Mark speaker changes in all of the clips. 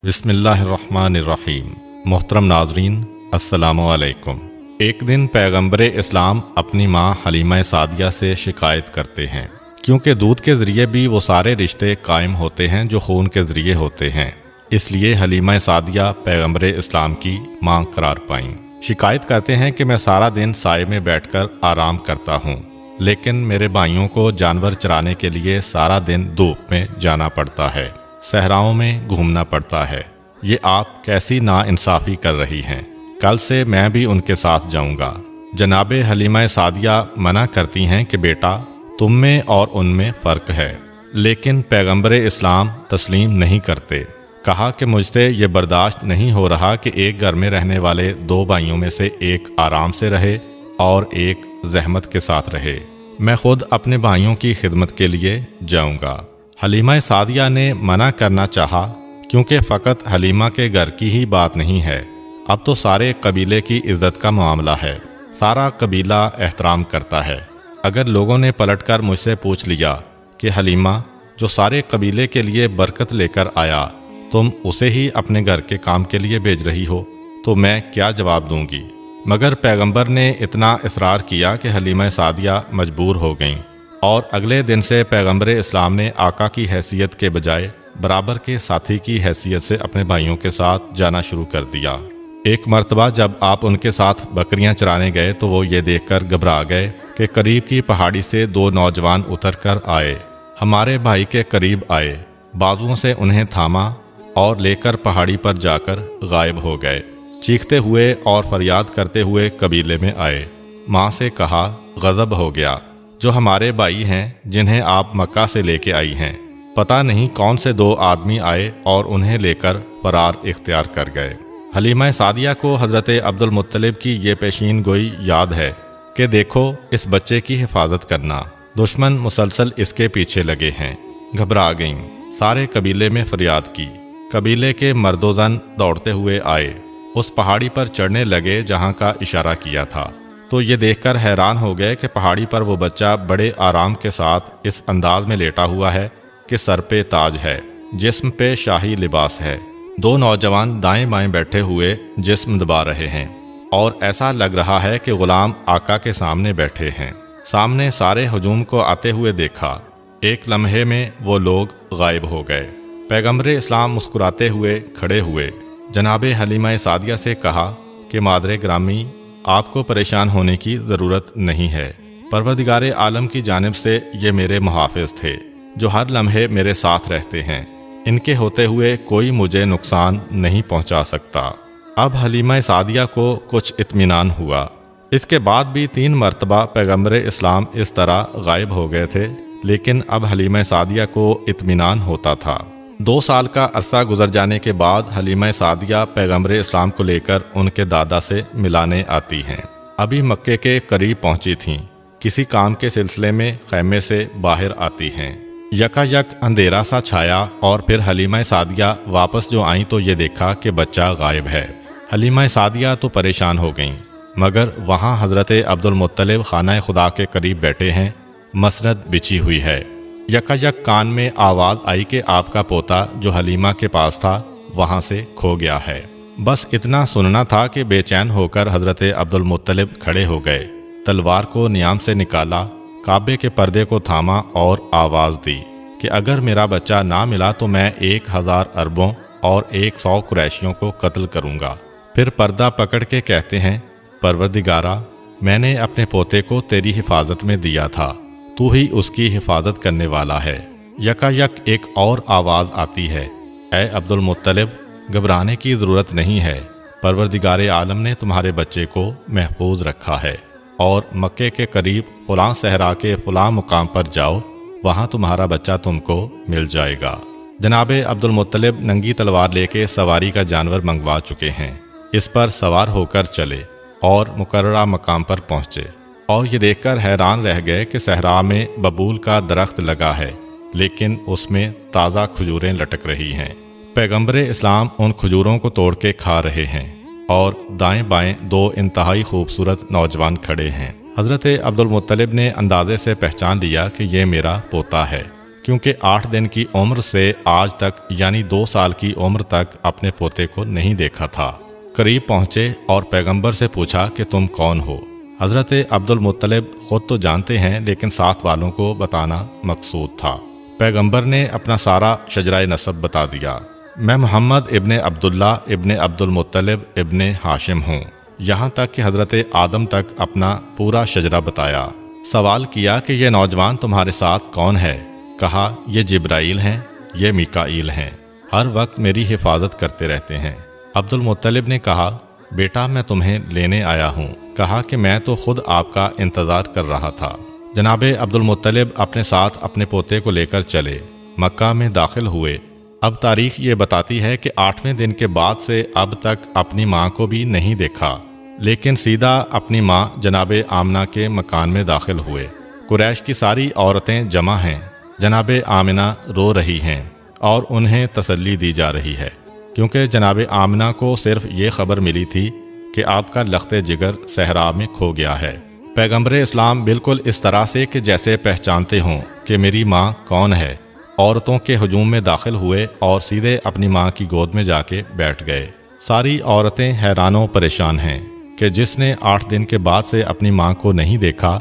Speaker 1: بسم اللہ الرحمن الرحیم۔ محترم ناظرین، السلام علیکم۔ ایک دن پیغمبر اسلام اپنی ماں حلیمہ سعدیہ سے شکایت کرتے ہیں، کیونکہ دودھ کے ذریعے بھی وہ سارے رشتے قائم ہوتے ہیں جو خون کے ذریعے ہوتے ہیں، اس لیے حلیمہ سعدیہ پیغمبر اسلام کی ماں قرار پائیں۔ شکایت کرتے ہیں کہ میں سارا دن سائے میں بیٹھ کر آرام کرتا ہوں، لیکن میرے بھائیوں کو جانور چرانے کے لیے سارا دن دھوپ میں جانا پڑتا ہے، صحراؤں میں گھومنا پڑتا ہے۔ یہ آپ کیسی ناانصافی کر رہی ہیں؟ کل سے میں بھی ان کے ساتھ جاؤں گا۔ جناب حلیمہ سعدیہ منع کرتی ہیں کہ بیٹا، تم میں اور ان میں فرق ہے، لیکن پیغمبر اسلام تسلیم نہیں کرتے۔ کہا کہ مجھ سے یہ برداشت نہیں ہو رہا کہ ایک گھر میں رہنے والے دو بھائیوں میں سے ایک آرام سے رہے اور ایک زحمت کے ساتھ رہے۔ میں خود اپنے بھائیوں کی خدمت کے لیے جاؤں گا۔ حلیمہ سعدیہ نے منع کرنا چاہا، کیونکہ فقط حلیمہ کے گھر کی ہی بات نہیں ہے، اب تو سارے قبیلے کی عزت کا معاملہ ہے، سارا قبیلہ احترام کرتا ہے۔ اگر لوگوں نے پلٹ کر مجھ سے پوچھ لیا کہ حلیمہ جو سارے قبیلے کے لیے برکت لے کر آیا، تم اسے ہی اپنے گھر کے کام کے لیے بھیج رہی ہو، تو میں کیا جواب دوں گی؟ مگر پیغمبر نے اتنا اصرار کیا کہ حلیمہ سعدیہ مجبور ہو گئیں، اور اگلے دن سے پیغمبر اسلام نے آقا کی حیثیت کے بجائے برابر کے ساتھی کی حیثیت سے اپنے بھائیوں کے ساتھ جانا شروع کر دیا۔ ایک مرتبہ جب آپ ان کے ساتھ بکریاں چرانے گئے تو وہ یہ دیکھ کر گھبرا گئے کہ قریب کی پہاڑی سے دو نوجوان اتر کر آئے، ہمارے بھائی کے قریب آئے، بازوؤں سے انہیں تھاما اور لے کر پہاڑی پر جا کر غائب ہو گئے۔ چیختے ہوئے اور فریاد کرتے ہوئے قبیلے میں آئے۔ ماں سے کہا، غضب ہو گیا، جو ہمارے بھائی ہیں جنہیں آپ مکہ سے لے کے آئی ہیں، پتہ نہیں کون سے دو آدمی آئے اور انہیں لے کر فرار اختیار کر گئے۔ حلیمہ سعدیہ کو حضرت عبدالمطلب کی یہ پیشین گوئی یاد ہے کہ دیکھو اس بچے کی حفاظت کرنا، دشمن مسلسل اس کے پیچھے لگے ہیں۔ گھبرا گئیں، سارے قبیلے میں فریاد کی۔ قبیلے کے مرد و زن دوڑتے ہوئے آئے، اس پہاڑی پر چڑھنے لگے جہاں کا اشارہ کیا تھا، تو یہ دیکھ کر حیران ہو گئے کہ پہاڑی پر وہ بچہ بڑے آرام کے ساتھ اس انداز میں لیٹا ہوا ہے کہ سر پہ تاج ہے، جسم پہ شاہی لباس ہے۔ دو نوجوان دائیں بائیں بیٹھے ہوئے جسم دبا رہے ہیں، اور ایسا لگ رہا ہے کہ غلام آقا کے سامنے بیٹھے ہیں۔ سامنے سارے ہجوم کو آتے ہوئے دیکھا، ایک لمحے میں وہ لوگ غائب ہو گئے۔ پیغمبر اسلام مسکراتے ہوئے کھڑے ہوئے، جناب حلیمہ سعدیہ سے کہا کہ مادر گرامی، آپ کو پریشان ہونے کی ضرورت نہیں ہے، پروردگار عالم کی جانب سے یہ میرے محافظ تھے جو ہر لمحے میرے ساتھ رہتے ہیں، ان کے ہوتے ہوئے کوئی مجھے نقصان نہیں پہنچا سکتا۔ اب حلیمہ سعدیہ کو کچھ اطمینان ہوا۔ اس کے بعد بھی 3 مرتبہ پیغمبر اسلام اس طرح غائب ہو گئے تھے، لیکن اب حلیمہ سعدیہ کو اطمینان ہوتا تھا۔ 2 سال کا عرصہ گزر جانے کے بعد حلیمہ سعدیہ پیغمبر اسلام کو لے کر ان کے دادا سے ملانے آتی ہیں۔ ابھی مکے کے قریب پہنچی تھیں، کسی کام کے سلسلے میں خیمے سے باہر آتی ہیں۔ یکا یک اندھیرا سا چھایا، اور پھر حلیمہ سعدیہ واپس جو آئیں تو یہ دیکھا کہ بچہ غائب ہے۔ حلیمہ سعدیہ تو پریشان ہو گئیں، مگر وہاں حضرت عبدالمطلب خانہ خدا کے قریب بیٹھے ہیں، مسند بچھی ہوئی ہے۔ یکا یک کان میں آواز آئی کہ آپ کا پوتا جو حلیمہ کے پاس تھا وہاں سے کھو گیا ہے۔ بس اتنا سننا تھا کہ بے چین ہو کر حضرت عبدالمطلب کھڑے ہو گئے، تلوار کو نیام سے نکالا، کعبے کے پردے کو تھاما اور آواز دی کہ اگر میرا بچہ نہ ملا تو میں 1000 عربوں اور 100 قریشیوں کو قتل کروں گا۔ پھر پردہ پکڑ کے کہتے ہیں، پروردگارا، میں نے اپنے پوتے کو تیری حفاظت میں دیا تھا، تو ہی اس کی حفاظت کرنے والا ہے۔ یکا یک ایک اور آواز آتی ہے، اے عبدالمطلب، گھبرانے کی ضرورت نہیں ہے، پروردگار عالم نے تمہارے بچے کو محفوظ رکھا ہے، اور مکے کے قریب فلاں صحرا کے فلاں مقام پر جاؤ، وہاں تمہارا بچہ تم کو مل جائے گا۔ جناب عبدالمطلب ننگی تلوار لے کے سواری کا جانور منگوا چکے ہیں، اس پر سوار ہو کر چلے اور مقررہ مقام پر پہنچے، اور یہ دیکھ کر حیران رہ گئے کہ صحرا میں ببول کا درخت لگا ہے، لیکن اس میں تازہ کھجوریں لٹک رہی ہیں۔ پیغمبر اسلام ان کھجوروں کو توڑ کے کھا رہے ہیں، اور دائیں بائیں 2 انتہائی خوبصورت نوجوان کھڑے ہیں۔ حضرت عبدالمطلب نے اندازے سے پہچان لیا کہ یہ میرا پوتا ہے، کیونکہ 8 دن کی عمر سے آج تک یعنی 2 سال کی عمر تک اپنے پوتے کو نہیں دیکھا تھا۔ قریب پہنچے اور پیغمبر سے پوچھا کہ تم کون ہو؟ حضرت عبد المطلب خود تو جانتے ہیں لیکن ساتھ والوں کو بتانا مقصود تھا۔ پیغمبر نے اپنا سارا شجرہ نسب بتا دیا۔ میں محمد ابن عبداللہ ابن عبد المطلب ابن ہاشم ہوں، یہاں تک کہ حضرت آدم تک اپنا پورا شجرہ بتایا۔ سوال کیا کہ یہ نوجوان تمہارے ساتھ کون ہے؟ کہا یہ جبرائیل ہیں، یہ میکائیل ہیں، ہر وقت میری حفاظت کرتے رہتے ہیں۔ عبد المطلب نے کہا بیٹا میں تمہیں لینے آیا ہوں۔ کہا کہ میں تو خود آپ کا انتظار کر رہا تھا۔ جناب عبد المطلب اپنے ساتھ اپنے پوتے کو لے کر چلے، مکہ میں داخل ہوئے۔ اب تاریخ یہ بتاتی ہے کہ 8ویں دن کے بعد سے اب تک اپنی ماں کو بھی نہیں دیکھا، لیکن سیدھا اپنی ماں جناب آمنہ کے مکان میں داخل ہوئے۔ قریش کی ساری عورتیں جمع ہیں، جناب آمنہ رو رہی ہیں اور انہیں تسلی دی جا رہی ہے، کیونکہ جناب آمنہ کو صرف یہ خبر ملی تھی کہ آپ کا لخت جگر صحرا میں کھو گیا ہے۔ پیغمبر اسلام بالکل اس طرح سے کہ جیسے پہچانتے ہوں کہ میری ماں کون ہے، عورتوں کے ہجوم میں داخل ہوئے اور سیدھے اپنی ماں کی گود میں جا کے بیٹھ گئے۔ ساری عورتیں حیران و پریشان ہیں کہ جس نے 8 دن کے بعد سے اپنی ماں کو نہیں دیکھا،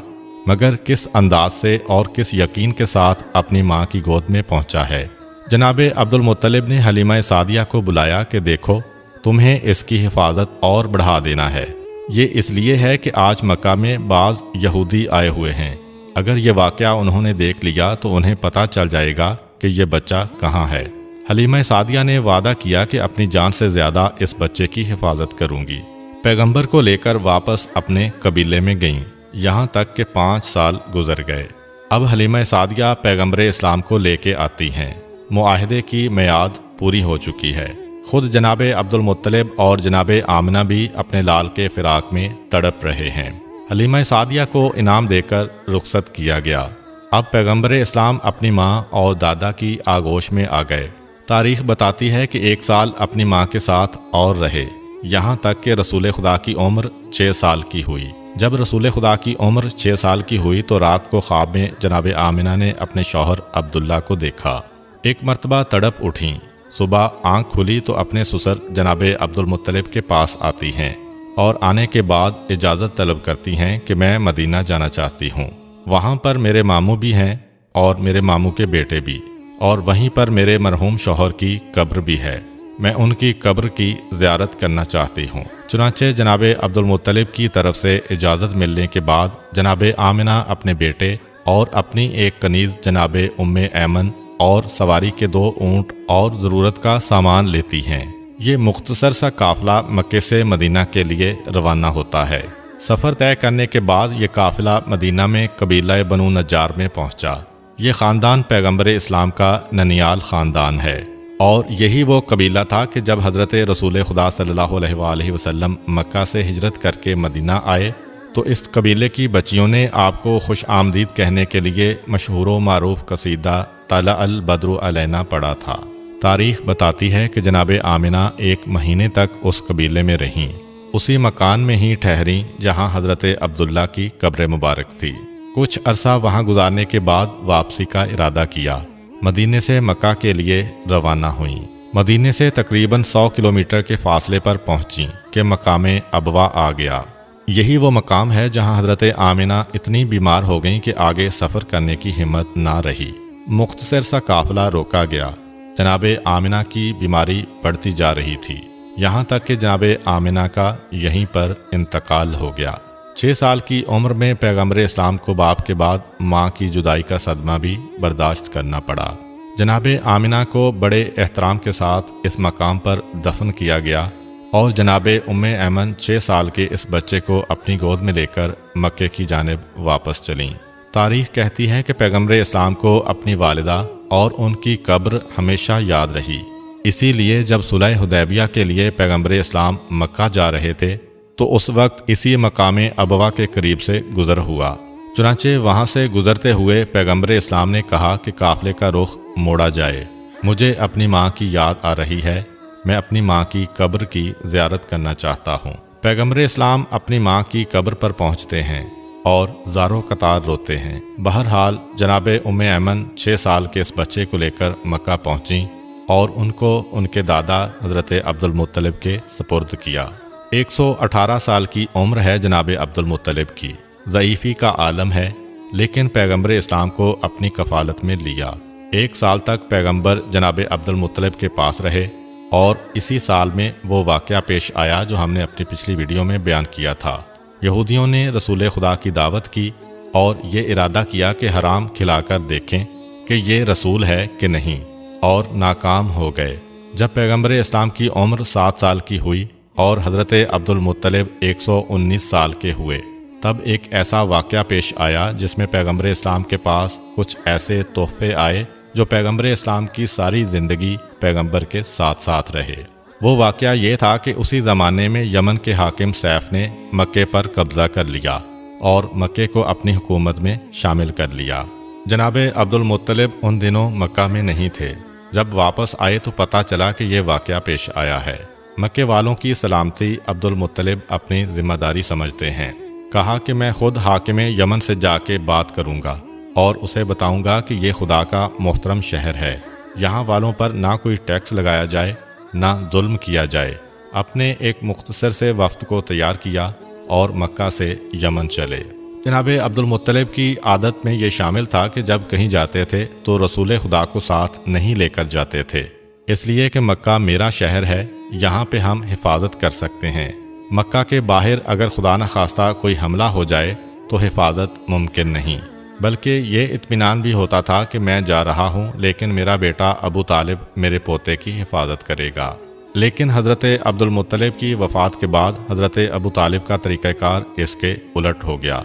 Speaker 1: مگر کس انداز سے اور کس یقین کے ساتھ اپنی ماں کی گود میں پہنچا ہے۔ جناب عبد المطلب نے حلیمہ سعدیہ کو بلایا کہ دیکھو تمہیں اس کی حفاظت اور بڑھا دینا ہے۔ یہ اس لیے ہے کہ آج مکہ میں بعض یہودی آئے ہوئے ہیں، اگر یہ واقعہ انہوں نے دیکھ لیا تو انہیں پتہ چل جائے گا کہ یہ بچہ کہاں ہے۔ حلیمہ سعدیہ نے وعدہ کیا کہ اپنی جان سے زیادہ اس بچے کی حفاظت کروں گی۔ پیغمبر کو لے کر واپس اپنے قبیلے میں گئیں، یہاں تک کہ 5 سال گزر گئے۔ اب حلیمہ سعدیہ پیغمبر اسلام کو لے کے آتی ہیں۔ معاہدے کی میعاد پوری ہو چکی ہے۔ خود جناب عبد المطلب اور جناب آمنہ بھی اپنے لال کے فراق میں تڑپ رہے ہیں۔ حلیمہ سعدیہ کو انعام دے کر رخصت کیا گیا۔ اب پیغمبر اسلام اپنی ماں اور دادا کی آغوش میں آ گئے۔ تاریخ بتاتی ہے کہ 1 سال اپنی ماں کے ساتھ اور رہے، یہاں تک کہ رسول خدا کی عمر 6 سال کی ہوئی۔ جب رسول خدا کی عمر 6 سال کی ہوئی تو رات کو خواب میں جناب آمنہ نے اپنے شوہر عبداللہ کو دیکھا۔ ایک مرتبہ تڑپ اٹھیں، صبح آنکھ کھلی تو اپنے سسر جناب عبد المطلب کے پاس آتی ہیں اور آنے کے بعد اجازت طلب کرتی ہیں کہ میں مدینہ جانا چاہتی ہوں، وہاں پر میرے ماموں بھی ہیں اور میرے ماموں کے بیٹے بھی، اور وہیں پر میرے مرحوم شوہر کی قبر بھی ہے، میں ان کی قبر کی زیارت کرنا چاہتی ہوں۔ چنانچہ جناب عبد المطلب کی طرف سے اجازت ملنے کے بعد جناب آمنہ اپنے بیٹے اور اپنی ایک کنیز جناب ام ایمن اور سواری کے 2 اونٹ اور ضرورت کا سامان لیتی ہیں۔ یہ مختصر سا قافلہ مکے سے مدینہ کے لیے روانہ ہوتا ہے۔ سفر طے کرنے کے بعد یہ قافلہ مدینہ میں قبیلہ بنو نجار میں پہنچا۔ یہ خاندان پیغمبر اسلام کا ننیال خاندان ہے، اور یہی وہ قبیلہ تھا کہ جب حضرت رسول خدا صلی اللہ علیہ وآلہ وسلم مکہ سے ہجرت کر کے مدینہ آئے تو اس قبیلے کی بچیوں نے آپ کو خوش آمدید کہنے کے لیے مشہور و معروف قصیدہ طلع البدر علینا پڑھا تھا۔ تاریخ بتاتی ہے کہ جناب آمنہ 1 مہینے تک اس قبیلے میں رہیں، اسی مکان میں ہی ٹھہریں جہاں حضرت عبداللہ کی قبر مبارک تھی۔ کچھ عرصہ وہاں گزارنے کے بعد واپسی کا ارادہ کیا، مدینے سے مکہ کے لیے روانہ ہوئیں۔ مدینے سے تقریباً 100 کلومیٹر کے فاصلے پر پہنچیں کہ مقام ابوا آ گیا۔ یہی وہ مقام ہے جہاں حضرت آمنہ اتنی بیمار ہو گئیں کہ آگے سفر کرنے کی ہمت نہ رہی۔ مختصر سا قافلہ روکا گیا۔ جناب آمنہ کی بیماری بڑھتی جا رہی تھی، یہاں تک کہ جناب آمنہ کا یہیں پر انتقال ہو گیا۔ 6 سال کی عمر میں پیغمبر اسلام کو باپ کے بعد ماں کی جدائی کا صدمہ بھی برداشت کرنا پڑا۔ جناب آمنہ کو بڑے احترام کے ساتھ اس مقام پر دفن کیا گیا، اور جناب ام ایمن 6 سال کے اس بچے کو اپنی گود میں لے کر مکے کی جانب واپس چلیں۔ تاریخ کہتی ہے کہ پیغمبر اسلام کو اپنی والدہ اور ان کی قبر ہمیشہ یاد رہی، اسی لیے جب صلح حدیبیہ کے لیے پیغمبر اسلام مکہ جا رہے تھے تو اس وقت اسی مقام ابوا کے قریب سے گزر ہوا۔ چنانچہ وہاں سے گزرتے ہوئے پیغمبر اسلام نے کہا کہ قافلے کا رخ موڑا جائے، مجھے اپنی ماں کی یاد آ رہی ہے، میں اپنی ماں کی قبر کی زیارت کرنا چاہتا ہوں۔ پیغمبر اسلام اپنی ماں کی قبر پر پہنچتے ہیں اور زاروں قطار روتے ہیں۔ بہرحال جناب ام ایمن 6 سال کے اس بچے کو لے کر مکہ پہنچیں اور ان کو ان کے دادا حضرت عبد المطلب کے سپرد کیا۔ 118 سال کی عمر ہے جناب عبد المطلب کی، ضعیفی کا عالم ہے، لیکن پیغمبر اسلام کو اپنی کفالت میں لیا۔ 1 سال تک پیغمبر جناب عبد المطلب کے پاس رہے اور اسی سال میں وہ واقعہ پیش آیا جو ہم نے اپنی پچھلی ویڈیو میں بیان کیا تھا۔ یہودیوں نے رسول خدا کی دعوت کی اور یہ ارادہ کیا کہ حرام کھلا کر دیکھیں کہ یہ رسول ہے کہ نہیں، اور ناکام ہو گئے۔ جب پیغمبر اسلام کی عمر 7 سال کی ہوئی اور حضرت عبد المطلب 119 سال کے ہوئے، تب ایک ایسا واقعہ پیش آیا جس میں پیغمبر اسلام کے پاس کچھ ایسے تحفے آئے جو پیغمبر اسلام کی ساری زندگی پیغمبر کے ساتھ ساتھ رہے۔ وہ واقعہ یہ تھا کہ اسی زمانے میں یمن کے حاکم سیف نے مکے پر قبضہ کر لیا اور مکے کو اپنی حکومت میں شامل کر لیا۔ جناب عبد المطلب ان دنوں مکہ میں نہیں تھے۔ جب واپس آئے تو پتہ چلا کہ یہ واقعہ پیش آیا ہے۔ مکے والوں کی سلامتی عبد المطلب اپنی ذمہ داری سمجھتے ہیں۔ کہا کہ میں خود حاکم یمن سے جا کے بات کروں گا اور اسے بتاؤں گا کہ یہ خدا کا محترم شہر ہے، یہاں والوں پر نہ کوئی ٹیکس لگایا جائے نہ ظلم کیا جائے۔ اپنے ایک مختصر سے وفد کو تیار کیا اور مکہ سے یمن چلے۔ جناب عبد المطلب کی عادت میں یہ شامل تھا کہ جب کہیں جاتے تھے تو رسول خدا کو ساتھ نہیں لے کر جاتے تھے، اس لیے کہ مکہ میرا شہر ہے، یہاں پہ ہم حفاظت کر سکتے ہیں۔ مکہ کے باہر اگر خدا نخواستہ کوئی حملہ ہو جائے تو حفاظت ممکن نہیں، بلکہ یہ اطمینان بھی ہوتا تھا کہ میں جا رہا ہوں لیکن میرا بیٹا ابو طالب میرے پوتے کی حفاظت کرے گا۔ لیکن حضرت عبد المطلب کی وفات کے بعد حضرت ابو طالب کا طریقہ کار اس کے الٹ ہو گیا۔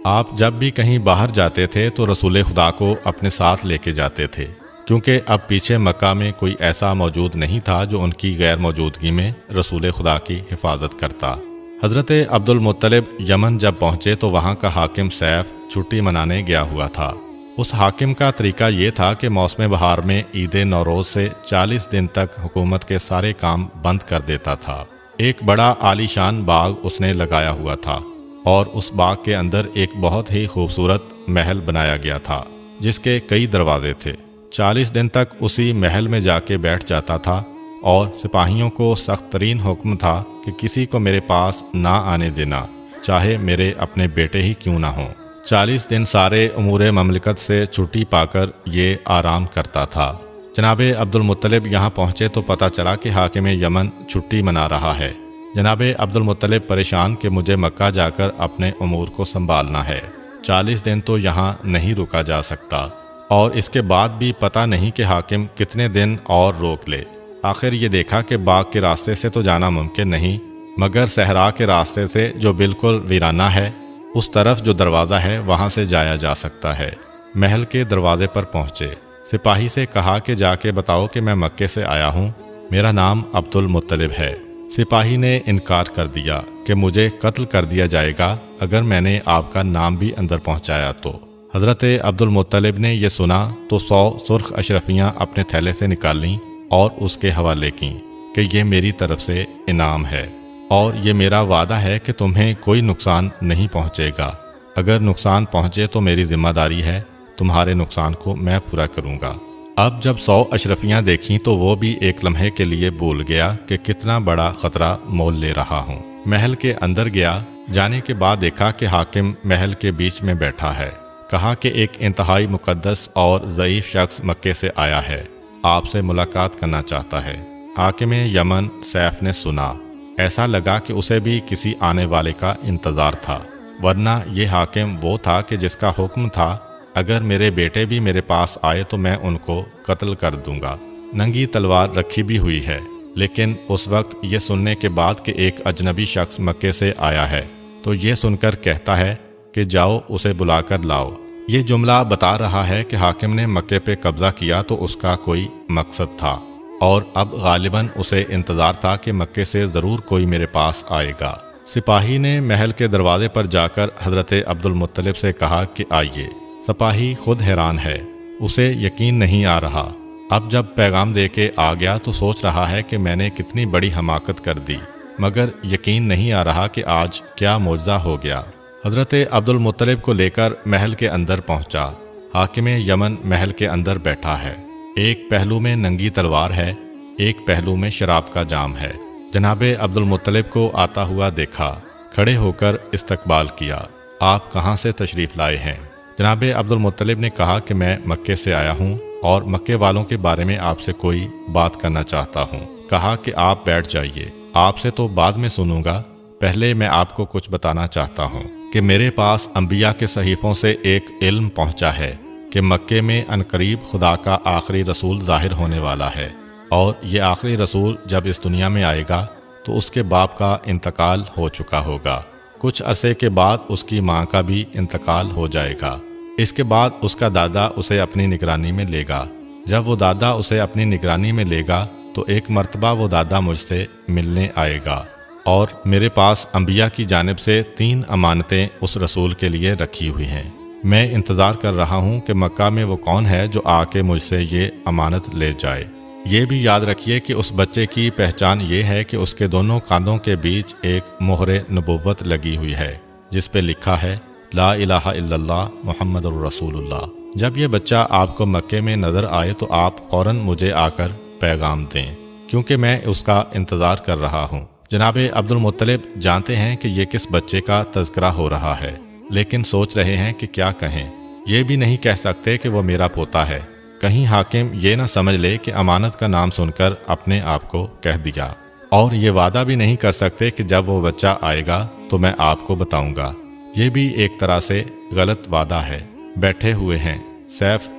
Speaker 1: آپ جب بھی کہیں باہر جاتے تھے تو رسول خدا کو اپنے ساتھ لے کے جاتے تھے، کیونکہ اب پیچھے مکہ میں کوئی ایسا موجود نہیں تھا جو ان کی غیر موجودگی میں رسول خدا کی حفاظت کرتا۔ حضرت عبد المطلب یمن جب پہنچے تو وہاں کا حاکم سیف چھٹی منانے گیا ہوا تھا۔ اس حاکم کا طریقہ یہ تھا کہ موسم بہار میں عید نوروز سے 40 دن تک حکومت کے سارے کام بند کر دیتا تھا۔ ایک بڑا عالی شان باغ اس نے لگایا ہوا تھا اور اس باغ کے اندر ایک بہت ہی خوبصورت محل بنایا گیا تھا جس کے کئی دروازے تھے۔ 40 دن تک اسی محل میں جا کے بیٹھ جاتا تھا اور سپاہیوں کو سخت ترین حکم تھا کہ کسی کو میرے پاس نہ آنے دینا، چاہے میرے اپنے بیٹے ہی کیوں نہ ہوں۔ 40 دن سارے امور مملکت سے چھٹی پا کر یہ آرام کرتا تھا۔ جناب عبد المطلب یہاں پہنچے تو پتہ چلا کہ حاکم یمن چھٹی منا رہا ہے۔ جناب عبد المطلب پریشان کہ مجھے مکہ جا کر اپنے امور کو سنبھالنا ہے، 40 دن تو یہاں نہیں رکا جا سکتا، اور اس کے بعد بھی پتہ نہیں کہ حاکم کتنے دن اور روک لے۔ آخر یہ دیکھا کہ باغ کے راستے سے تو جانا ممکن نہیں، مگر صحرا کے راستے سے جو بالکل ویرانہ ہے اس طرف جو دروازہ ہے وہاں سے جایا جا سکتا ہے۔ محل کے دروازے پر پہنچے، سپاہی سے کہا کہ جا کے بتاؤ کہ میں مکے سے آیا ہوں، میرا نام عبد المطلب ہے۔ سپاہی نے انکار کر دیا کہ مجھے قتل کر دیا جائے گا اگر میں نے آپ کا نام بھی اندر پہنچایا تو۔ حضرت عبد المطلب نے یہ سنا تو 100 سرخ اشرفیاں اپنے تھیلے سے نکال لیں اور اس کے حوالے کیں کہ یہ میری طرف سے انعام ہے اور یہ میرا وعدہ ہے کہ تمہیں کوئی نقصان نہیں پہنچے گا، اگر نقصان پہنچے تو میری ذمہ داری ہے، تمہارے نقصان کو میں پورا کروں گا۔ اب جب 100 اشرفیاں دیکھیں تو وہ بھی ایک لمحے کے لیے بھول گیا کہ کتنا بڑا خطرہ مول لے رہا ہوں۔ محل کے اندر گیا، جانے کے بعد دیکھا کہ حاکم محل کے بیچ میں بیٹھا ہے۔ کہا کہ ایک انتہائی مقدس اور ضعیف شخص مکے سے آیا ہے، آپ سے ملاقات کرنا چاہتا ہے۔ حاکم یمن سیف نے سنا، ایسا لگا کہ اسے بھی کسی آنے والے کا انتظار تھا، ورنہ یہ حاکم وہ تھا کہ جس کا حکم تھا اگر میرے بیٹے بھی میرے پاس آئے تو میں ان کو قتل کر دوں گا۔ ننگی تلوار رکھی بھی ہوئی ہے، لیکن اس وقت یہ سننے کے بعد کہ ایک اجنبی شخص مکے سے آیا ہے تو یہ سن کر کہتا ہے کہ جاؤ اسے بلا کر لاؤ۔ یہ جملہ بتا رہا ہے کہ حاکم نے مکے پہ قبضہ کیا تو اس کا کوئی مقصد تھا، اور اب غالباً اسے انتظار تھا کہ مکے سے ضرور کوئی میرے پاس آئے گا۔ سپاہی نے محل کے دروازے پر جا کر حضرت عبد المطلب سے کہا کہ آئیے۔ سپاہی خود حیران ہے، اسے یقین نہیں آ رہا۔ اب جب پیغام دے کے آ گیا تو سوچ رہا ہے کہ میں نے کتنی بڑی حماقت کر دی، مگر یقین نہیں آ رہا کہ آج کیا معجزہ ہو گیا۔ حضرت عبدل مطلب کو لے کر محل کے اندر پہنچا۔ حاکم یمن محل کے اندر بیٹھا ہے، ایک پہلو میں ننگی تلوار ہے، ایک پہلو میں شراب کا جام ہے۔ جناب عبدل مطلب کو آتا ہوا دیکھا، کھڑے ہو کر استقبال کیا۔ آپ کہاں سے تشریف لائے ہیں؟ جناب عبدل مطلب نے کہا کہ میں مکے سے آیا ہوں اور مکے والوں کے بارے میں آپ سے کوئی بات کرنا چاہتا ہوں۔ کہا کہ آپ بیٹھ جائیے، آپ سے تو بعد میں سنوں گا، پہلے میں آپ کو کچھ بتانا چاہتا ہوں کہ میرے پاس انبیاء کے صحیفوں سے ایک علم پہنچا ہے کہ مکے میں عنقریب خدا کا آخری رسول ظاہر ہونے والا ہے، اور یہ آخری رسول جب اس دنیا میں آئے گا تو اس کے باپ کا انتقال ہو چکا ہوگا، کچھ عرصے کے بعد اس کی ماں کا بھی انتقال ہو جائے گا، اس کے بعد اس کا دادا اسے اپنی نگرانی میں لے گا۔ جب وہ دادا اسے اپنی نگرانی میں لے گا تو ایک مرتبہ وہ دادا مجھ سے ملنے آئے گا، اور میرے پاس انبیاء کی جانب سے 3 امانتیں اس رسول کے لیے رکھی ہوئی ہیں۔ میں انتظار کر رہا ہوں کہ مکہ میں وہ کون ہے جو آ کے مجھ سے یہ امانت لے جائے۔ یہ بھی یاد رکھیے کہ اس بچے کی پہچان یہ ہے کہ اس کے دونوں کاندھوں کے بیچ ایک مہر نبوت لگی ہوئی ہے جس پہ لکھا ہے لا الہ الا اللہ محمد الرسول اللہ۔ جب یہ بچہ آپ کو مکے میں نظر آئے تو آپ فوراً مجھے آ کر پیغام دیں، کیونکہ میں اس کا انتظار کر رہا ہوں۔ جناب عبد المطلب جانتے ہیں کہ یہ کس بچے کا تذکرہ ہو رہا ہے، لیکن سوچ رہے ہیں کہ کیا کہیں۔ یہ بھی نہیں کہہ سکتے کہ وہ میرا پوتا ہے، کہیں حاکم یہ نہ سمجھ لے کہ امانت کا نام سن کر اپنے آپ کو کہہ دیا، اور یہ وعدہ بھی نہیں کر سکتے کہ جب وہ بچہ آئے گا تو میں آپ کو بتاؤں گا۔ یہ بھی ایک طرح سے غلط وعدہ ہے۔ بیٹھے ہوئے ہیں۔ سیف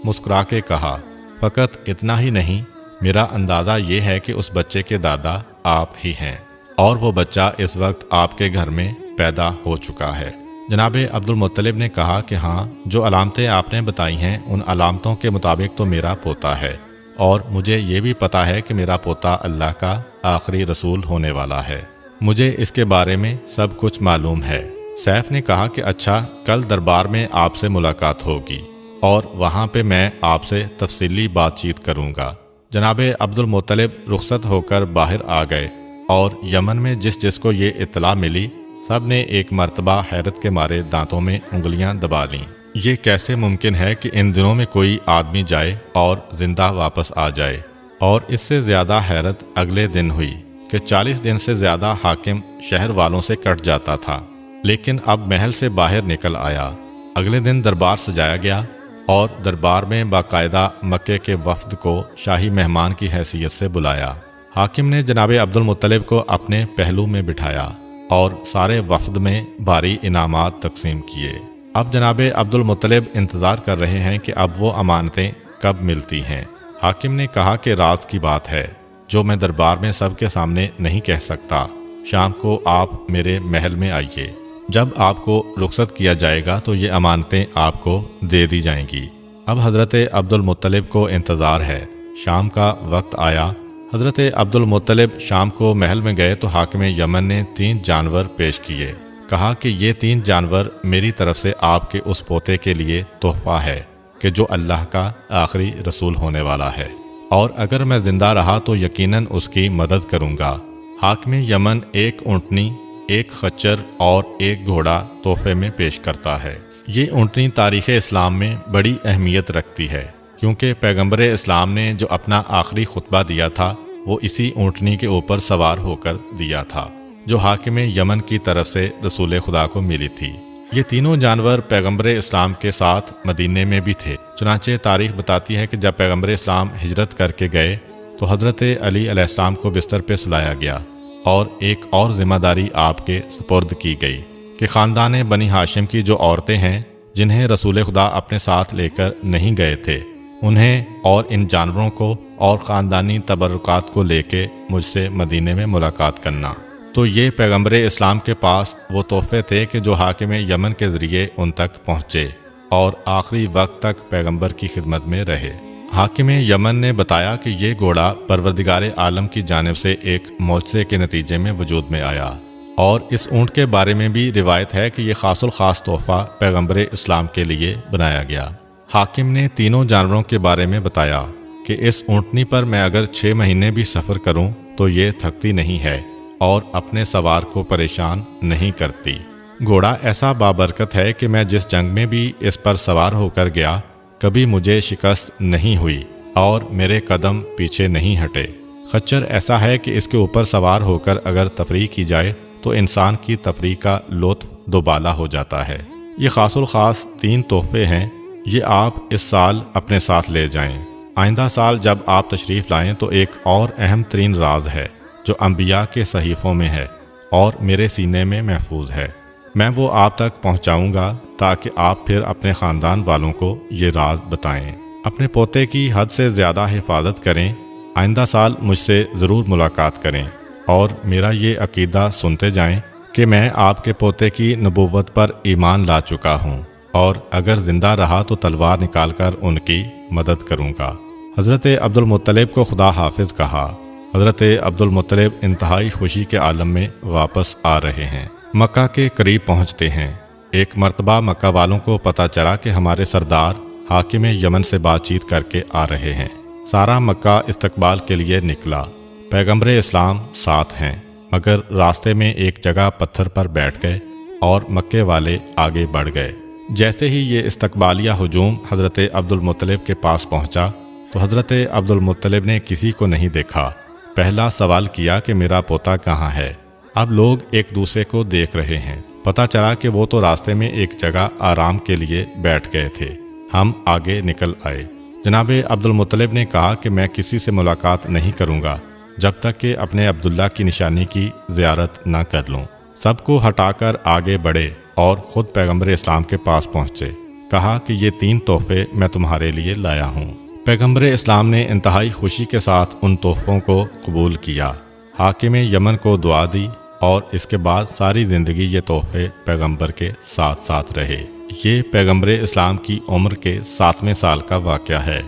Speaker 1: مسکرا کے کہا، فقط اتنا ہی نہیں، میرا اندازہ یہ ہے کہ اس بچے کے دادا آپ ہی ہیں، اور وہ بچہ اس وقت آپ کے گھر میں پیدا ہو چکا ہے۔ جناب عبد المطلب نے کہا کہ ہاں، جو علامتیں آپ نے بتائی ہیں ان علامتوں کے مطابق تو میرا پوتا ہے، اور مجھے یہ بھی پتا ہے کہ میرا پوتا اللہ کا آخری رسول ہونے والا ہے۔ مجھے اس کے بارے میں سب کچھ معلوم ہے۔ سیف نے کہا کہ اچھا، کل دربار میں آپ سے ملاقات ہوگی اور وہاں پہ میں آپ سے تفصیلی بات چیت کروں گا۔ جناب عبد المطلب رخصت ہو کر باہر آ گئے، اور یمن میں جس کو یہ اطلاع ملی سب نے ایک مرتبہ حیرت کے مارے دانتوں میں انگلیاں دبا لیں۔ یہ کیسے ممکن ہے کہ ان دنوں میں کوئی آدمی جائے اور زندہ واپس آ جائے؟ اور اس سے زیادہ حیرت اگلے دن ہوئی کہ 40 دن سے زیادہ حاکم شہر والوں سے کٹ جاتا تھا، لیکن اب محل سے باہر نکل آیا۔ اگلے دن دربار سجایا گیا، اور دربار میں باقاعدہ مکے کے وفد کو شاہی مہمان کی حیثیت سے بلایا۔ حاکم نے جناب عبد المطلب کو اپنے پہلو میں بٹھایا اور سارے وفد میں بھاری انعامات تقسیم کیے۔ اب جناب عبد المطلب انتظار کر رہے ہیں کہ اب وہ امانتیں کب ملتی ہیں۔ حاکم نے کہا کہ راز کی بات ہے جو میں دربار میں سب کے سامنے نہیں کہہ سکتا، شام کو آپ میرے محل میں آئیے، جب آپ کو رخصت کیا جائے گا تو یہ امانتیں آپ کو دے دی جائیں گی۔ اب حضرت عبد المطلب کو انتظار ہے۔ شام کا وقت آیا۔ حضرت عبد المطلب شام کو محل میں گئے تو حاکم یمن نے 3 جانور پیش کیے۔ کہا کہ یہ 3 جانور میری طرف سے آپ کے اس پوتے کے لیے تحفہ ہے کہ جو اللہ کا آخری رسول ہونے والا ہے، اور اگر میں زندہ رہا تو یقیناً اس کی مدد کروں گا۔ حاکم یمن ایک اونٹنی، ایک خچر اور ایک گھوڑا تحفے میں پیش کرتا ہے۔ یہ اونٹنی تاریخ اسلام میں بڑی اہمیت رکھتی ہے، کیونکہ پیغمبر اسلام نے جو اپنا آخری خطبہ دیا تھا وہ اسی اونٹنی کے اوپر سوار ہو کر دیا تھا، جو حاکم یمن کی طرف سے رسول خدا کو ملی تھی۔ یہ تینوں جانور پیغمبر اسلام کے ساتھ مدینے میں بھی تھے۔ چنانچہ تاریخ بتاتی ہے کہ جب پیغمبر اسلام ہجرت کر کے گئے تو حضرت علی علیہ السلام کو بستر پہ سلایا گیا، اور ایک اور ذمہ داری آپ کے سپرد کی گئی کہ خاندان بنی ہاشم کی جو عورتیں ہیں جنہیں رسول خدا اپنے ساتھ لے کر نہیں گئے تھے، انہیں اور ان جانوروں کو اور خاندانی تبرکات کو لے کے مجھ سے مدینے میں ملاقات کرنا۔ تو یہ پیغمبر اسلام کے پاس وہ تحفے تھے کہ جو حاکم یمن کے ذریعے ان تک پہنچے اور آخری وقت تک پیغمبر کی خدمت میں رہے۔ حاکم یمن نے بتایا کہ یہ گھوڑا پروردگار عالم کی جانب سے ایک معجزے کے نتیجے میں وجود میں آیا، اور اس اونٹ کے بارے میں بھی روایت ہے کہ یہ خاص الخاص تحفہ پیغمبر اسلام کے لیے بنایا گیا۔ حاکم نے تینوں جانوروں کے بارے میں بتایا کہ اس اونٹنی پر میں اگر 6 مہینے بھی سفر کروں تو یہ تھکتی نہیں ہے اور اپنے سوار کو پریشان نہیں کرتی۔ گھوڑا ایسا بابرکت ہے کہ میں جس جنگ میں بھی اس پر سوار ہو کر گیا کبھی مجھے شکست نہیں ہوئی اور میرے قدم پیچھے نہیں ہٹے۔ خچر ایسا ہے کہ اس کے اوپر سوار ہو کر اگر تفریح کی جائے تو انسان کی تفریح کا لطف دوبالا ہو جاتا ہے۔ یہ خاص الخاص 3 تحفے ہیں، یہ آپ اس سال اپنے ساتھ لے جائیں۔ آئندہ سال جب آپ تشریف لائیں تو ایک اور اہم ترین راز ہے جو انبیاء کے صحیفوں میں ہے اور میرے سینے میں محفوظ ہے۔ میں وہ آپ تک پہنچاؤں گا تاکہ آپ پھر اپنے خاندان والوں کو یہ راز بتائیں۔ اپنے پوتے کی حد سے زیادہ حفاظت کریں۔ آئندہ سال مجھ سے ضرور ملاقات کریں اور میرا یہ عقیدہ سنتے جائیں کہ میں آپ کے پوتے کی نبوت پر ایمان لا چکا ہوں اور اگر زندہ رہا تو تلوار نکال کر ان کی مدد کروں گا۔ حضرت عبد المطلب کو خدا حافظ کہا۔ حضرت عبد المطلب انتہائی خوشی کے عالم میں واپس آ رہے ہیں۔ مکہ کے قریب پہنچتے ہیں۔ ایک مرتبہ مکہ والوں کو پتہ چلا کہ ہمارے سردار حاکم یمن سے بات چیت کر کے آ رہے ہیں۔ سارا مکہ استقبال کے لیے نکلا۔ پیغمبر اسلام ساتھ ہیں، مگر راستے میں ایک جگہ پتھر پر بیٹھ گئے اور مکے والے آگے بڑھ گئے۔ جیسے ہی یہ استقبالیہ ہجوم حضرت عبد المطلب کے پاس پہنچا تو حضرت عبد المطلب نے کسی کو نہیں دیکھا۔ پہلا سوال کیا کہ میرا پوتا کہاں ہے؟ اب لوگ ایک دوسرے کو دیکھ رہے ہیں۔ پتہ چلا کہ وہ تو راستے میں ایک جگہ آرام کے لیے بیٹھ گئے تھے۔ ہم آگے نکل آئے۔ جناب عبد المطلب نے کہا کہ میں کسی سے ملاقات نہیں کروں گا جب تک کہ اپنے عبداللہ کی نشانی کی زیارت نہ کر لوں۔ سب کو ہٹا کر آگے بڑھے اور خود پیغمبر اسلام کے پاس پہنچے۔ کہا کہ یہ 3 تحفے میں تمہارے لیے لایا ہوں۔ پیغمبر اسلام نے انتہائی خوشی کے ساتھ ان تحفوں کو قبول کیا۔ حاکم یمن کو دعا دی اور اس کے بعد ساری زندگی یہ تحفے پیغمبر کے ساتھ ساتھ رہے۔ یہ پیغمبر اسلام کی عمر کے 7ویں سال کا واقعہ ہے۔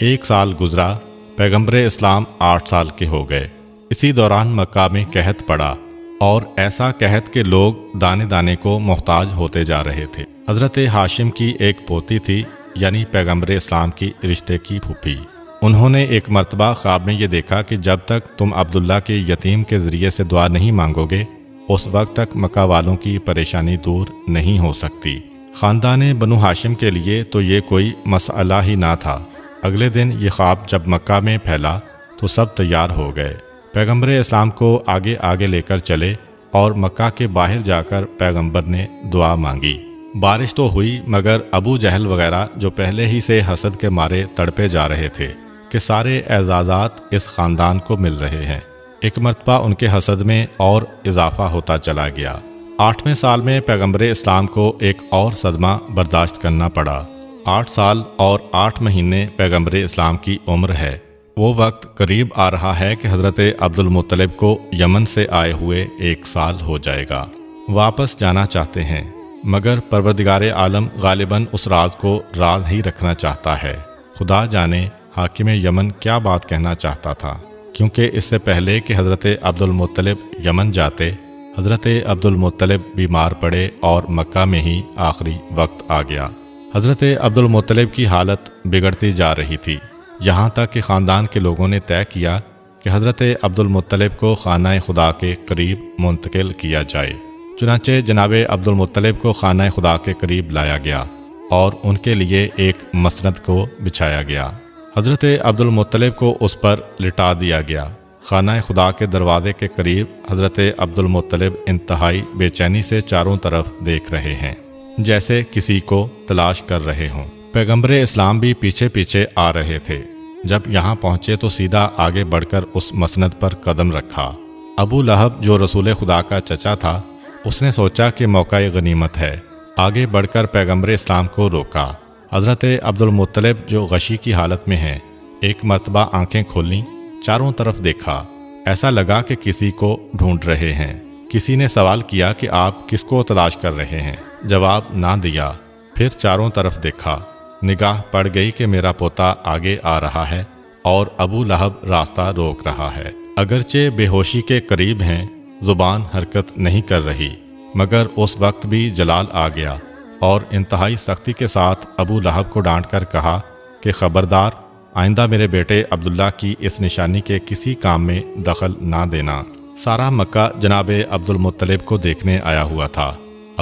Speaker 1: 1 سال گزرا، پیغمبر اسلام 8 سال کے ہو گئے۔ اسی دوران مکہ میں قحط پڑا اور ایسا قحط کہ لوگ دانے دانے کو محتاج ہوتے جا رہے تھے۔ حضرت ہاشم کی ایک پوتی تھی، یعنی پیغمبر اسلام کی رشتے کی پھوپھی۔ انہوں نے ایک مرتبہ خواب میں یہ دیکھا کہ جب تک تم عبداللہ کے یتیم کے ذریعے سے دعا نہیں مانگو گے اس وقت تک مکہ والوں کی پریشانی دور نہیں ہو سکتی۔ خاندان بنو ہاشم کے لیے تو یہ کوئی مسئلہ ہی نہ تھا۔ اگلے دن یہ خواب جب مکہ میں پھیلا تو سب تیار ہو گئے۔ پیغمبر اسلام کو آگے آگے لے کر چلے اور مکہ کے باہر جا کر پیغمبر نے دعا مانگی۔ بارش تو ہوئی مگر ابو جہل وغیرہ جو پہلے ہی سے حسد کے مارے تڑپے جا رہے تھے کہ سارے اعزازات اس خاندان کو مل رہے ہیں، ایک مرتبہ ان کے حسد میں اور اضافہ ہوتا چلا گیا۔ 8ویں سال میں پیغمبر اسلام کو ایک اور صدمہ برداشت کرنا پڑا۔ 8 سال اور 8 مہینے پیغمبر اسلام کی عمر ہے۔ وہ وقت قریب آ رہا ہے کہ حضرت عبد المطلب کو یمن سے آئے ہوئے 1 سال ہو جائے گا۔ واپس جانا چاہتے ہیں مگر پروردگار عالم غالباً اس راز کو راز ہی رکھنا چاہتا ہے۔ خدا جانے حاکم یمن کیا بات کہنا چاہتا تھا، کیونکہ اس سے پہلے کہ حضرت عبد المطلب یمن جاتے حضرت عبد المطلب بیمار پڑے اور مکہ میں ہی آخری وقت آ گیا۔ حضرت عبد المطلب کی حالت بگڑتی جا رہی تھی، یہاں تک کہ خاندان کے لوگوں نے طے کیا کہ حضرت عبد المطلب کو خانہ خدا کے قریب منتقل کیا جائے۔ چنانچہ جناب عبد المطلب کو خانہ خدا کے قریب لایا گیا اور ان کے لیے ایک مسند کو بچھایا گیا۔ حضرت عبد المطلب کو اس پر لٹا دیا گیا۔ خانہ خدا کے دروازے کے قریب حضرت عبد المطلب انتہائی بے چینی سے چاروں طرف دیکھ رہے ہیں، جیسے کسی کو تلاش کر رہے ہوں۔ پیغمبر اسلام بھی پیچھے پیچھے آ رہے تھے۔ جب یہاں پہنچے تو سیدھا آگے بڑھ کر اس مسند پر قدم رکھا۔ ابو لہب جو رسول خدا کا چچا تھا، اس نے سوچا کہ موقع غنیمت ہے، آگے بڑھ کر پیغمبر اسلام کو روکا۔ حضرت عبد المطلب جو غشی کی حالت میں ہیں، ایک مرتبہ آنکھیں کھولیں، چاروں طرف دیکھا، ایسا لگا کہ کسی کو ڈھونڈ رہے ہیں۔ کسی نے سوال کیا کہ آپ کس کو تلاش کر رہے ہیں؟ جواب نہ دیا۔ پھر چاروں طرف دیکھا، نگاہ پڑ گئی کہ میرا پوتا آگے آ رہا ہے اور ابو لہب راستہ روک رہا ہے۔ اگرچہ بے ہوشی کے قریب ہیں، زبان حرکت نہیں کر رہی، مگر اس وقت بھی جلال آ گیا اور انتہائی سختی کے ساتھ ابو لہب کو ڈانٹ کر کہا کہ خبردار، آئندہ میرے بیٹے عبداللہ کی اس نشانی کے کسی کام میں دخل نہ دینا۔ سارا مکہ جناب عبد المطلب کو دیکھنے آیا ہوا تھا۔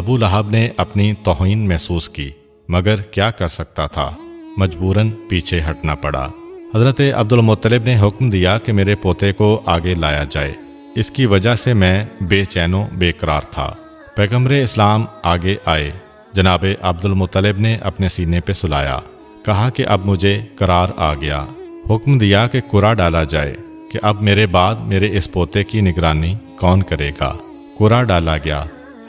Speaker 1: ابو لہب نے اپنی توہین محسوس کی، مگر کیا کر سکتا تھا، مجبوراً پیچھے ہٹنا پڑا۔ حضرت عبد المطلب نے حکم دیا کہ میرے پوتے کو آگے لایا جائے، اس کی وجہ سے میں بے چین و بے قرار تھا۔ پیغمبر اسلام آگے آئے، جناب عبد المطلب نے اپنے سینے پہ سلایا، کہا کہ اب مجھے قرار آ گیا۔ حکم دیا کہ قرعہ ڈالا جائے کہ اب میرے بعد میرے اس پوتے کی نگرانی کون کرے گا۔ قرعہ ڈالا گیا،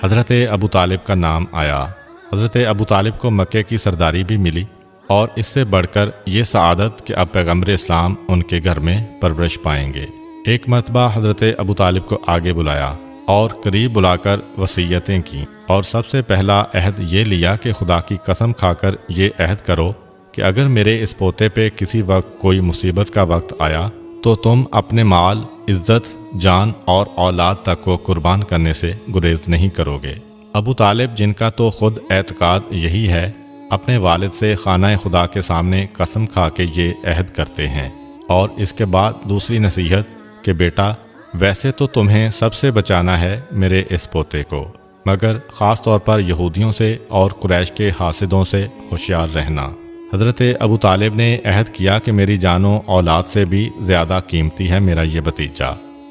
Speaker 1: حضرت ابو طالب کا نام آیا۔ حضرت ابو طالب کو مکے کی سرداری بھی ملی، اور اس سے بڑھ کر یہ سعادت کہ اب پیغمبر اسلام ان کے گھر میں پرورش پائیں گے۔ ایک مرتبہ حضرت ابو طالب کو آگے بلایا اور قریب بلا کر وصیتیں کیں، اور سب سے پہلا عہد یہ لیا کہ خدا کی قسم کھا کر یہ عہد کرو کہ اگر میرے اس پوتے پہ کسی وقت کوئی مصیبت کا وقت آیا تو تم اپنے مال، عزت، جان اور اولاد تک کو قربان کرنے سے گریز نہیں کرو گے۔ ابو طالب، جن کا تو خود اعتقاد یہی ہے، اپنے والد سے خانہ خدا کے سامنے قسم کھا کے یہ عہد کرتے ہیں، اور اس کے بعد دوسری نصیحت کہ بیٹا ویسے تو تمہیں سب سے بچانا ہے میرے اس پوتے کو، مگر خاص طور پر یہودیوں سے اور قریش کے حاسدوں سے ہوشیار رہنا۔ حضرت ابو طالب نے عہد کیا کہ میری جان و اولاد سے بھی زیادہ قیمتی ہے میرا یہ بھتیجا۔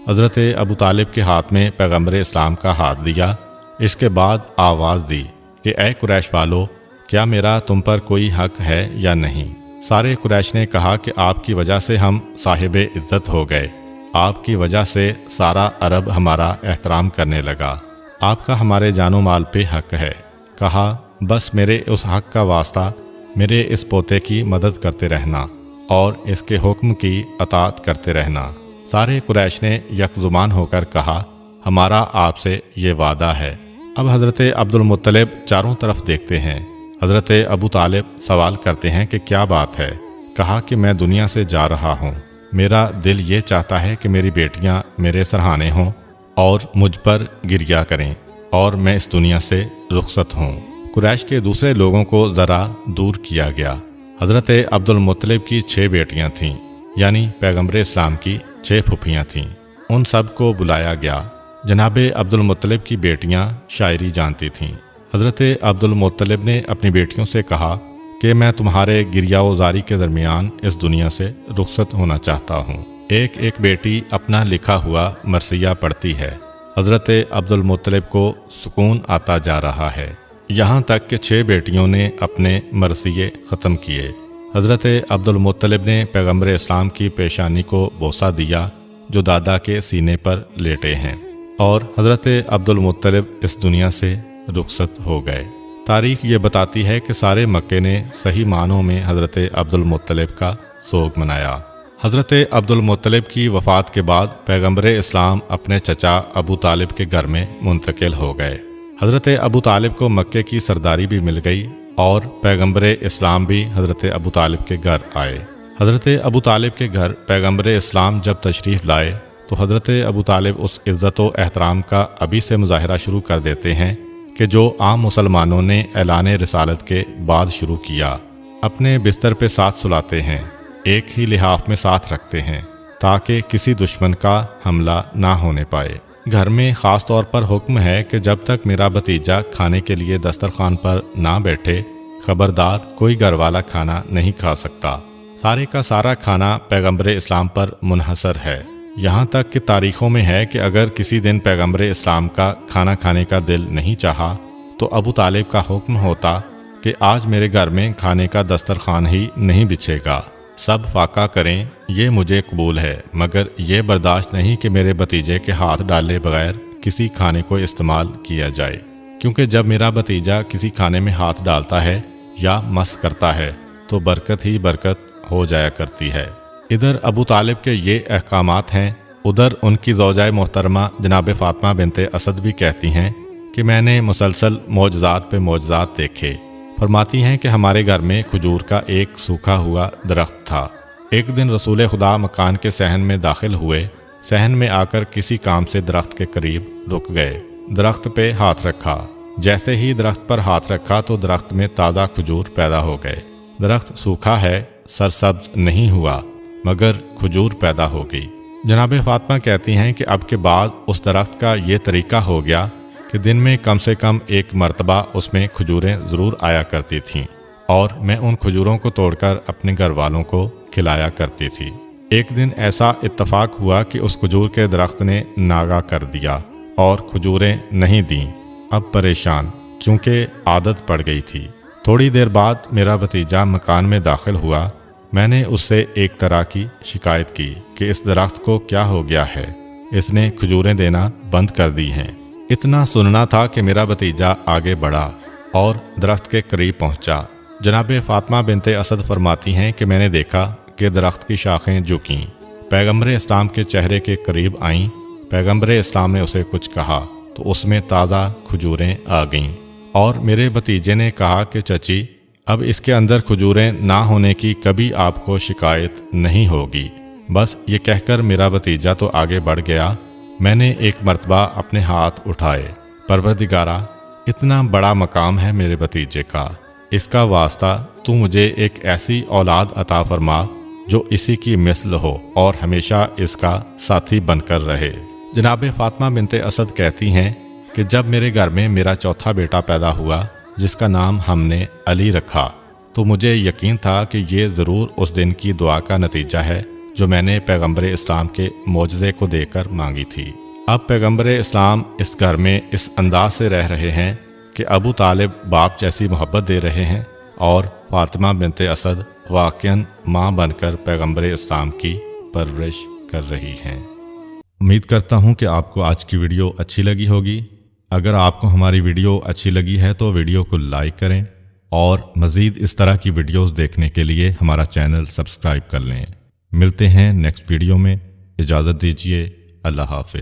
Speaker 1: حضرت ابو طالب کے ہاتھ میں پیغمبر اسلام کا ہاتھ دیا، اس کے بعد آواز دی کہ اے قریش والو، کیا میرا تم پر کوئی حق ہے یا نہیں؟ سارے قریش نے کہا کہ آپ کی وجہ سے ہم صاحب عزت ہو گئے، آپ کی وجہ سے سارا عرب ہمارا احترام کرنے لگا، آپ کا ہمارے جان و مال پہ حق ہے۔ کہا بس میرے اس حق کا واسطہ میرے اس پوتے کی مدد کرتے رہنا اور اس کے حکم کی اطاعت کرتے رہنا۔ سارے قریش نے یک زبان ہو کر کہا ہمارا آپ سے یہ وعدہ ہے۔ اب حضرت عبد المطلب چاروں طرف دیکھتے ہیں۔ حضرت ابو طالب سوال کرتے ہیں کہ کیا بات ہے؟ کہا کہ میں دنیا سے جا رہا ہوں، میرا دل یہ چاہتا ہے کہ میری بیٹیاں میرے سرہانے ہوں اور مجھ پر گریا کریں اور میں اس دنیا سے رخصت ہوں۔ قریش کے دوسرے لوگوں کو ذرا دور کیا گیا۔ حضرت عبد المطلب کی 6 بیٹیاں تھیں، یعنی پیغمبر اسلام کی 6 پھوپھیاں تھیں، ان سب کو بلایا گیا۔ جناب عبد المطلب کی بیٹیاں شاعری جانتی تھیں۔ حضرت عبد المطلب نے اپنی بیٹیوں سے کہا کہ میں تمہارے گریا و زاری کے درمیان اس دنیا سے رخصت ہونا چاہتا ہوں۔ ایک ایک بیٹی اپنا لکھا ہوا مرثیہ پڑھتی ہے۔ حضرت عبد المطلب کو سکون آتا جا رہا ہے، یہاں تک کہ 6 بیٹیوں نے اپنے مرثیے ختم کیے۔ حضرت عبد المطلب نے پیغمبر اسلام کی پیشانی کو بوسہ دیا جو دادا کے سینے پر لیٹے ہیں، اور حضرت عبد المطلب اس دنیا سے رخصت ہو گئے۔ تاریخ یہ بتاتی ہے کہ سارے مکے نے صحیح معنوں میں حضرت عبد المطلب کا سوگ منایا۔ حضرت عبد المطلب کی وفات کے بعد پیغمبر اسلام اپنے چچا ابو طالب کے گھر میں منتقل ہو گئے۔ حضرت ابو طالب کو مکے کی سرداری بھی مل گئی اور پیغمبر اسلام بھی حضرت ابو طالب کے گھر آئے۔ حضرت ابو طالب کے گھر پیغمبر اسلام جب تشریف لائے تو حضرت ابو طالب اس عزت و احترام کا ابھی سے مظاہرہ شروع کر دیتے ہیں کہ جو عام مسلمانوں نے اعلان رسالت کے بعد شروع کیا۔ اپنے بستر پہ ساتھ سلاتے ہیں، ایک ہی لحاف میں ساتھ رکھتے ہیں تاکہ کسی دشمن کا حملہ نہ ہونے پائے۔ گھر میں خاص طور پر حکم ہے کہ جب تک میرا بھتیجا کھانے کے لیے دسترخوان پر نہ بیٹھے، خبردار کوئی گھر والا کھانا نہیں کھا سکتا۔ سارے کا سارا کھانا پیغمبر اسلام پر منحصر ہے، یہاں تک کہ تاریخوں میں ہے کہ اگر کسی دن پیغمبر اسلام کا کھانا کھانے کا دل نہیں چاہا تو ابو طالب کا حکم ہوتا کہ آج میرے گھر میں کھانے کا دسترخوان ہی نہیں بچھے گا، سب فاقہ کریں، یہ مجھے قبول ہے، مگر یہ برداشت نہیں کہ میرے بھتیجے کے ہاتھ ڈالے بغیر کسی کھانے کو استعمال کیا جائے، کیونکہ جب میرا بھتیجا کسی کھانے میں ہاتھ ڈالتا ہے یا مس کرتا ہے تو برکت ہی برکت ہو جایا کرتی ہے۔ ادھر ابو طالب کے یہ احکامات ہیں، ادھر ان کی زوجہ محترمہ جناب فاطمہ بنت اسد بھی کہتی ہیں کہ میں نے مسلسل معجزات پہ معجزات دیکھے۔ فرماتی ہیں کہ ہمارے گھر میں کھجور کا ایک سوکھا ہوا درخت تھا۔ ایک دن رسول خدا مکان کے صحن میں داخل ہوئے، صحن میں آ کر کسی کام سے درخت کے قریب رک گئے، درخت پہ ہاتھ رکھا، جیسے ہی درخت پر ہاتھ رکھا تو درخت میں تازہ کھجور پیدا ہو گئے۔ درخت سوکھا ہے، سرسبز نہیں ہوا، مگر کھجور پیدا ہو گئی۔ جناب فاطمہ کہتی ہیں کہ اب کے بعد اس درخت کا یہ طریقہ ہو گیا کہ دن میں کم سے کم ایک مرتبہ اس میں کھجوریں ضرور آیا کرتی تھیں اور میں ان کھجوروں کو توڑ کر اپنے گھر والوں کو کھلایا کرتی تھی۔ ایک دن ایسا اتفاق ہوا کہ اس کھجور کے درخت نے ناغہ کر دیا اور کھجوریں نہیں دیں۔ اب پریشان، کیونکہ عادت پڑ گئی تھی۔ تھوڑی دیر بعد میرا بھتیجا مکان میں داخل ہوا۔ میں نے اس سے ایک طرح کی شکایت کی کہ اس درخت کو کیا ہو گیا ہے، اس نے کھجوریں دینا بند کر دی ہیں۔ اتنا سننا تھا کہ میرا بھتیجا آگے بڑھا اور درخت کے قریب پہنچا۔ جناب فاطمہ بنت اسد فرماتی ہیں کہ میں نے دیکھا کہ درخت کی شاخیں جھکیں، پیغمبر اسلام کے چہرے کے قریب آئیں۔ پیغمبر اسلام نے اسے کچھ کہا تو اس میں تازہ کھجوریں آ گئیں، اور میرے بھتیجے نے کہا کہ چچی، اب اس کے اندر کھجوریں نہ ہونے کی کبھی آپ کو شکایت نہیں ہوگی۔ بس یہ کہہ کر میرا بھتیجا تو آگے بڑھ گیا۔ میں نے ایک مرتبہ اپنے ہاتھ اٹھائے، پروردگارا، اتنا بڑا مقام ہے میرے بھتیجے کا، اس کا واسطہ تو مجھے ایک ایسی اولاد عطا فرما جو اسی کی مثل ہو اور ہمیشہ اس کا ساتھی بن کر رہے۔ جناب فاطمہ بنت اسد کہتی ہیں کہ جب میرے گھر میں میرا چوتھا بیٹا پیدا ہوا جس کا نام ہم نے علی رکھا، تو مجھے یقین تھا کہ یہ ضرور اس دن کی دعا کا نتیجہ ہے جو میں نے پیغمبر اسلام کے معجزے کو دیکھ کر مانگی تھی۔ اب پیغمبر اسلام اس گھر میں اس انداز سے رہ رہے ہیں کہ ابو طالب باپ جیسی محبت دے رہے ہیں اور فاطمہ بنت اسد واقعاً ماں بن کر پیغمبر اسلام کی پرورش کر رہی ہیں۔ امید کرتا ہوں کہ آپ کو آج کی ویڈیو اچھی لگی ہوگی۔ اگر آپ کو ہماری ویڈیو اچھی لگی ہے تو ویڈیو کو لائک کریں اور مزید اس طرح کی ویڈیوز دیکھنے کے لیے ہمارا چینل سبسکرائب کر لیں۔ ملتے ہیں نیکسٹ ویڈیو میں، اجازت دیجیے، اللہ حافظ۔